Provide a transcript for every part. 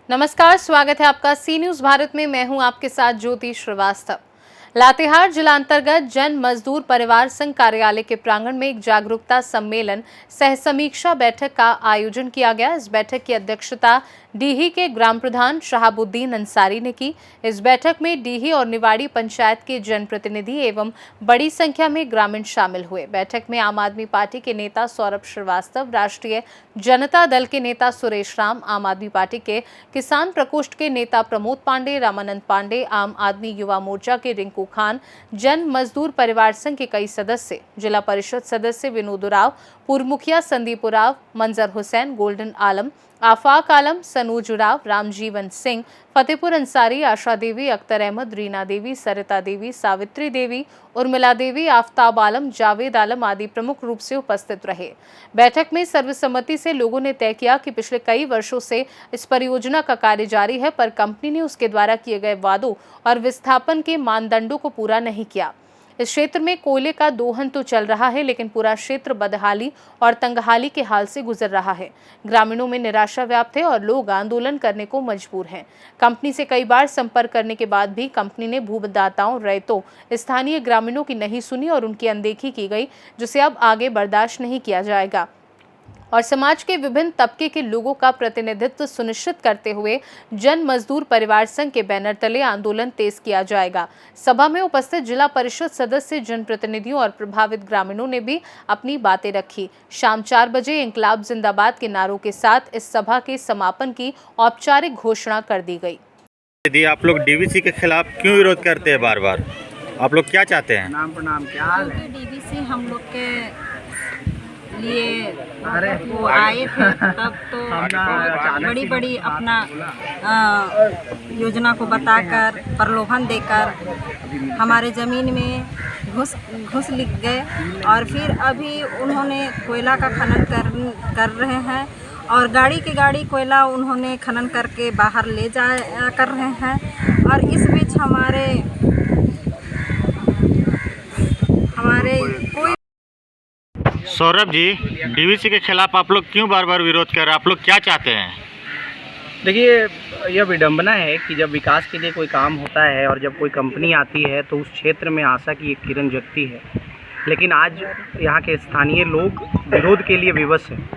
नमस्कार, स्वागत है आपका सी न्यूज भारत में। मैं हूं आपके साथ ज्योति श्रीवास्तव। लातेहार जिला अंतर्गत जन मजदूर परिवार संघ कार्यालय के प्रांगण में एक जागरूकता सम्मेलन सह समीक्षा बैठक का आयोजन किया गया। इस बैठक की अध्यक्षता डीही के ग्राम प्रधान शहाबुद्दीन अंसारी ने की। इस बैठक में डीही और निवाड़ी पंचायत के जनप्रतिनिधि एवं बड़ी संख्या में ग्रामीण शामिल हुए। बैठक में आम आदमी पार्टी के नेता सौरभ श्रीवास्तव, राष्ट्रीय जनता दल के नेता सुरेश राम, आम आदमी पार्टी के किसान प्रकोष्ठ के नेता प्रमोद पांडे, रामानंद पांडे, आम आदमी युवा मोर्चा के रिंकू खान, जन मजदूर परिवार संघ के कई सदस्य, जिला परिषद सदस्य विनोद उराव, पूर्व मुखिया संदीप उराव, मंजर हुसैन, गोल्डन आलम, आफाक आलम, सनूज उराव, रामजीवन सिंह, फतेहपुर अंसारी, आशा देवी, अख्तर अहमद, रीना देवी, सरिता देवी, सावित्री देवी, उर्मिला देवी, आफ्ताब आलम, जावेद आलम आदि प्रमुख रूप से उपस्थित रहे। बैठक में सर्वसम्मति से लोगों ने तय किया कि पिछले कई वर्षों से इस परियोजना का कार्य जारी है, पर कंपनी ने उसके द्वारा किए गए वादों और विस्थापन के मानदंडों को पूरा नहीं किया। इस क्षेत्र में कोयले का दोहन तो चल रहा है, लेकिन पूरा क्षेत्र बदहाली और तंगहाली के हाल से गुजर रहा है। ग्रामीणों में निराशा व्याप्त है और लोग आंदोलन करने को मजबूर हैं। कंपनी से कई बार संपर्क करने के बाद भी कंपनी ने भूदाताओं, रैयतों, स्थानीय ग्रामीणों की नहीं सुनी और उनकी अनदेखी की गई, जिसे अब आगे बर्दाश्त नहीं किया जाएगा और समाज के विभिन्न तबके के लोगों का प्रतिनिधित्व सुनिश्चित करते हुए जन मजदूर परिवार संघ के बैनर तले आंदोलन तेज किया जाएगा। सभा में उपस्थित जिला परिषद सदस्य, जनप्रतिनिधियों और प्रभावित ग्रामीणों ने भी अपनी बातें रखी। शाम 4 बजे इंकलाब जिंदाबाद के नारों के साथ इस सभा के समापन की औपचारिक घोषणा कर दी गई। यदि आप लोग डीवीसी के खिलाफ क्यों विरोध करते हैं बार बार, आप लोग क्या चाहते हैं? प्रणाम क्या हाल है? डीवीसी हम लोग के लिए वो आए थे, तब तो बड़ी बड़ी अपना योजना को बताकर, प्रलोभन देकर हमारे ज़मीन में घुस लिख गए और फिर अभी उन्होंने कोयला का खनन कर रहे हैं और गाड़ी कोयला उन्होंने खनन करके बाहर ले जा कर रहे हैं। और इस बीच हमारे कोई सौरभ जी, डीवीसी के खिलाफ आप लोग क्यों बार बार विरोध कर रहे हैं? आप लोग क्या चाहते हैं? देखिए, यह विडंबना है कि जब विकास के लिए कोई काम होता है और जब कोई कंपनी आती है तो उस क्षेत्र में आशा की एक किरण जगती है, लेकिन आज यहाँ के स्थानीय लोग विरोध के लिए विवश हैं।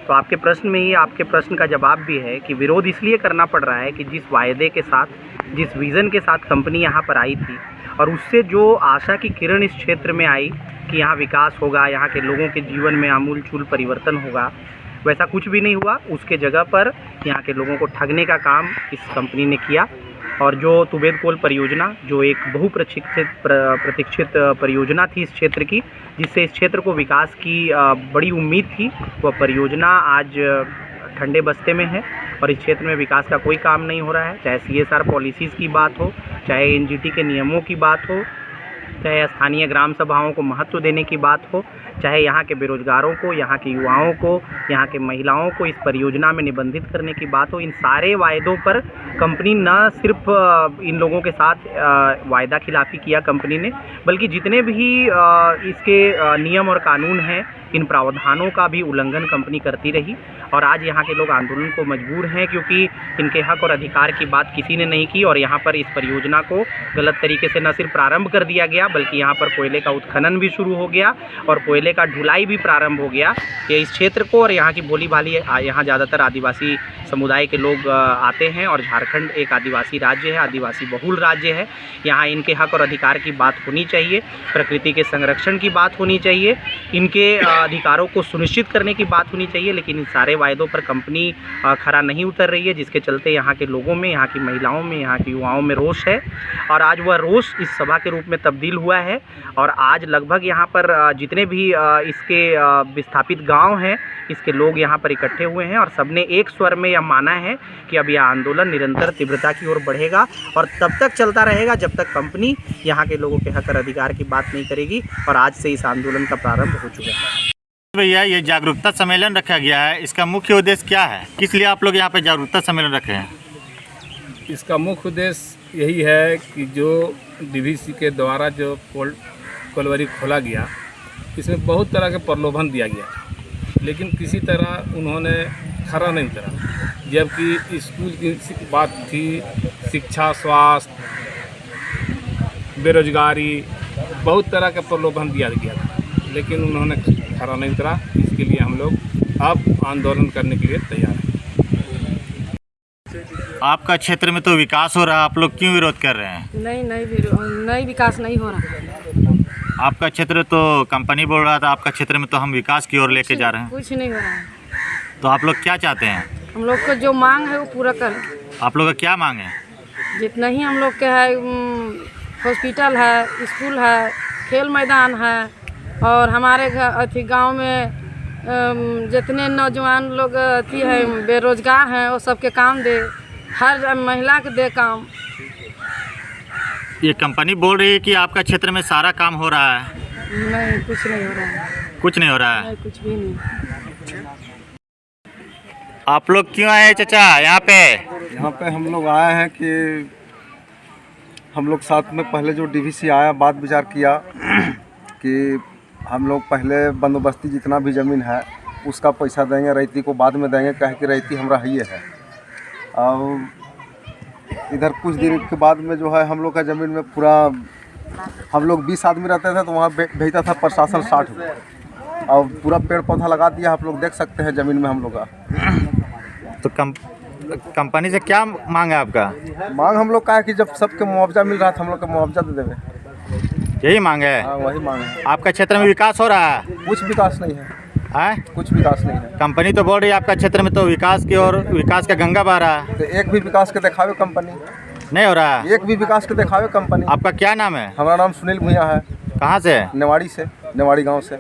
तो आपके प्रश्न में ही आपके प्रश्न का जवाब भी है कि विरोध इसलिए करना पड़ रहा है कि जिस वायदे के साथ, जिस विज़न के साथ कंपनी यहाँ पर आई थी और उससे जो आशा की किरण इस क्षेत्र में आई कि यहाँ विकास होगा, यहाँ के लोगों के जीवन में आमूल-चूल परिवर्तन होगा, वैसा कुछ भी नहीं हुआ। उसके जगह पर यहाँ के लोगों को ठगने का काम इस कंपनी ने किया। और जो तुबेद कोल परियोजना, जो एक प्रतीक्षित परियोजना थी इस क्षेत्र की, जिससे इस क्षेत्र को विकास की बड़ी उम्मीद थी, वह परियोजना आज ठंडे बस्ते में है और इस क्षेत्र में विकास का कोई काम नहीं हो रहा है। चाहे CSR पॉलिसीज़ की बात हो, चाहे NGT के नियमों की बात हो, चाहे स्थानीय ग्राम सभाओं को महत्व देने की बात हो, चाहे यहाँ के बेरोजगारों को, यहाँ के युवाओं को, यहाँ के महिलाओं को इस परियोजना में निबंधित करने की बात हो, इन सारे वायदों पर कंपनी न सिर्फ इन लोगों के साथ वायदा खिलाफी किया कंपनी ने, बल्कि जितने भी इसके नियम और कानून हैं, इन प्रावधानों का भी उल्लंघन कंपनी करती रही। और आज यहाँ के लोग आंदोलन को मजबूर हैं क्योंकि इनके हक और अधिकार की बात किसी ने नहीं की और यहाँ पर इस परियोजना को गलत तरीके से न सिर्फ प्रारंभ कर दिया गया, बल्कि यहाँ पर कोयले का उत्खनन भी शुरू हो गया और कोयले का ढुलाई भी प्रारंभ हो गया। ये इस क्षेत्र को और यहाँ की बोली भाली, यहाँ ज़्यादातर आदिवासी समुदाय के लोग आते हैं और झारखंड एक आदिवासी राज्य है, आदिवासी बहुल राज्य है। यहाँ इनके हक और अधिकार की बात होनी चाहिए, प्रकृति के संरक्षण की बात होनी चाहिए, इनके अधिकारों को सुनिश्चित करने की बात होनी चाहिए, लेकिन इन सारे वायदों पर कंपनी खरा नहीं उतर रही है, जिसके चलते यहाँ के लोगों में, यहाँ की महिलाओं में, यहाँ की युवाओं में रोष है और आज वह रोष इस सभा के रूप में तब्दील हुआ है। और आज लगभग यहाँ पर जितने भी इसके विस्थापित गांव हैं, इसके लोग यहाँ पर इकट्ठे हुए हैं और सबने एक स्वर में यह माना है कि अब यह आंदोलन निरंतर तीव्रता की ओर बढ़ेगा और तब तक चलता रहेगा जब तक कंपनी यहाँ के लोगों के हक और अधिकार की बात नहीं करेगी। और आज से इस आंदोलन का प्रारंभ हो चुका है। भैया, ये जागरूकता सम्मेलन रखा गया है, इसका मुख्य उद्देश्य क्या है? किस लिए आप लोग यहाँ पे जागरूकता सम्मेलन रखे हैं? इसका मुख्य उद्देश्य यही है कि जो डीवीसी के द्वारा जो कोलवरी खोला गया, इसमें बहुत तरह के प्रलोभन दिया गया, लेकिन किसी तरह उन्होंने खरा नहीं उतरा। जबकि स्कूल की बात थी, शिक्षा, स्वास्थ्य, बेरोजगारी, बहुत तरह का प्रलोभन दिया गया था, लेकिन उन्होंने खरा नहीं उतरा। इसके लिए हम लोग अब आंदोलन करने के लिए तैयार हैं। आपका क्षेत्र में तो विकास हो रहा है, आप लोग क्यों विरोध कर रहे हैं? नहीं विकास नहीं हो रहा है। आपका क्षेत्र तो कंपनी बोल रहा था, आपका क्षेत्र में तो हम विकास की ओर लेके जा रहे हैं। कुछ नहीं हो रहा है। तो आप लोग क्या चाहते हैं? हम लोग का जो मांग है वो पूरा कर। आप लोग का क्या मांग है? जितना ही हम लोग के है, हॉस्पिटल है, स्कूल है, खेल मैदान है, और हमारे गांव में जितने नौजवान लोग है बेरोजगार हैं वो सबके काम दे, हर महिला के दे काम। ये कंपनी बोल रही है कि आपका क्षेत्र में सारा काम हो रहा है। नहीं, कुछ नहीं हो रहा है। कुछ नहीं हो रहा है? नहीं, कुछ भी नहीं। आप लोग क्यों आए चाचा यहाँ पे? यहाँ पे हम लोग आए हैं कि हम लोग साथ में पहले जो डीवीसी आया बात विचार किया कि हम लोग पहले बंदोबस्ती जितना भी ज़मीन है उसका पैसा देंगे, रैती को बाद में देंगे, कहे कि रैती हमरा ही है। और इधर कुछ दिन के बाद में जो है हम लोग का ज़मीन में पूरा, हम लोग 20 आदमी रहते थे तो वहाँ भेजता था प्रशासन 60 और पूरा पेड़ पौधा लगा दिया। आप लोग देख सकते हैं ज़मीन में हम लोग का। तो कंपनी से क्या मांग है आपका? मांग हम लोग का है कि जब सबके मुआवजा मिल रहा था हम लोग का मुआवजा दे देवे। यही मांग है? हाँ, वही मांग है। आपका क्षेत्र में विकास हो रहा है? कुछ विकास नहीं है। हैं? कुछ विकास नहीं है। कंपनी तो बोल रही है आपका क्षेत्र में तो विकास की और विकास का गंगा बह रहा है। तो एक भी विकास के दिखावे कंपनी नहीं हो रहा है? एक भी विकास के दिखावे कंपनी। आपका क्या नाम है? हमारा नाम सुनील भूया है। कहाँ से? नेवाड़ी से, नेवाड़ी गांव से।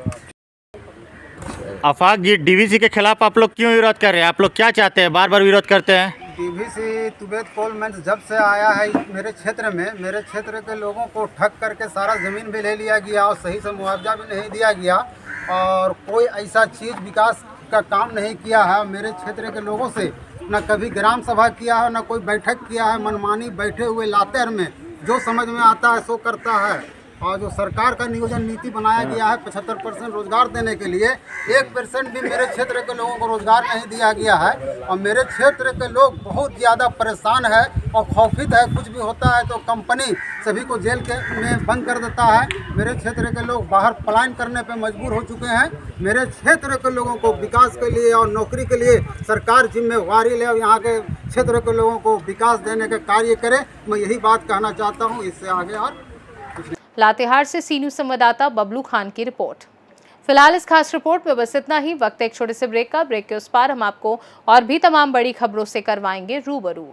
आफाक जी, डीवीसी के खिलाफ आप लोग क्यों विरोध कर रहे हैं? आप लोग क्या चाहते हैं? बार बार विरोध करते हैं। डीवीसी तुबेत कोल माइंस जब से आया है मेरे क्षेत्र के लोगों को ठग करके सारा ज़मीन भी ले लिया गया और सही से मुआवजा भी नहीं दिया गया और कोई ऐसा चीज़ विकास का काम नहीं किया है। मेरे क्षेत्र के लोगों से न कभी ग्राम सभा किया है, न कोई बैठक किया है। मनमानी बैठे हुए लातेर में जो समझ में आता है सो करता है। और जो सरकार का नियोजन नीति बनाया गया है 75% रोजगार देने के लिए, 1% भी मेरे क्षेत्र के लोगों को रोजगार नहीं दिया गया है। और मेरे क्षेत्र के लोग बहुत ज़्यादा परेशान है और खौफित है। कुछ भी होता है तो कंपनी सभी को जेल के में बंद कर देता है। मेरे क्षेत्र के लोग बाहर पलायन करने पर मजबूर हो चुके हैं। मेरे क्षेत्र के लोगों को विकास के लिए और नौकरी के लिए सरकार जिम्मेवारी ले और यहाँ के क्षेत्र के लोगों को विकास देने का कार्य करे। मैं यही बात कहना चाहता हूँ। इससे आगे और लातेहार से सी न्यूज़ संवाददाता बबलू खान की रिपोर्ट। फिलहाल इस खास रिपोर्ट में बस इतना ही। वक्त एक छोटे से ब्रेक का। ब्रेक के उस पार हम आपको और भी तमाम बड़ी खबरों से करवाएंगे रूबरू।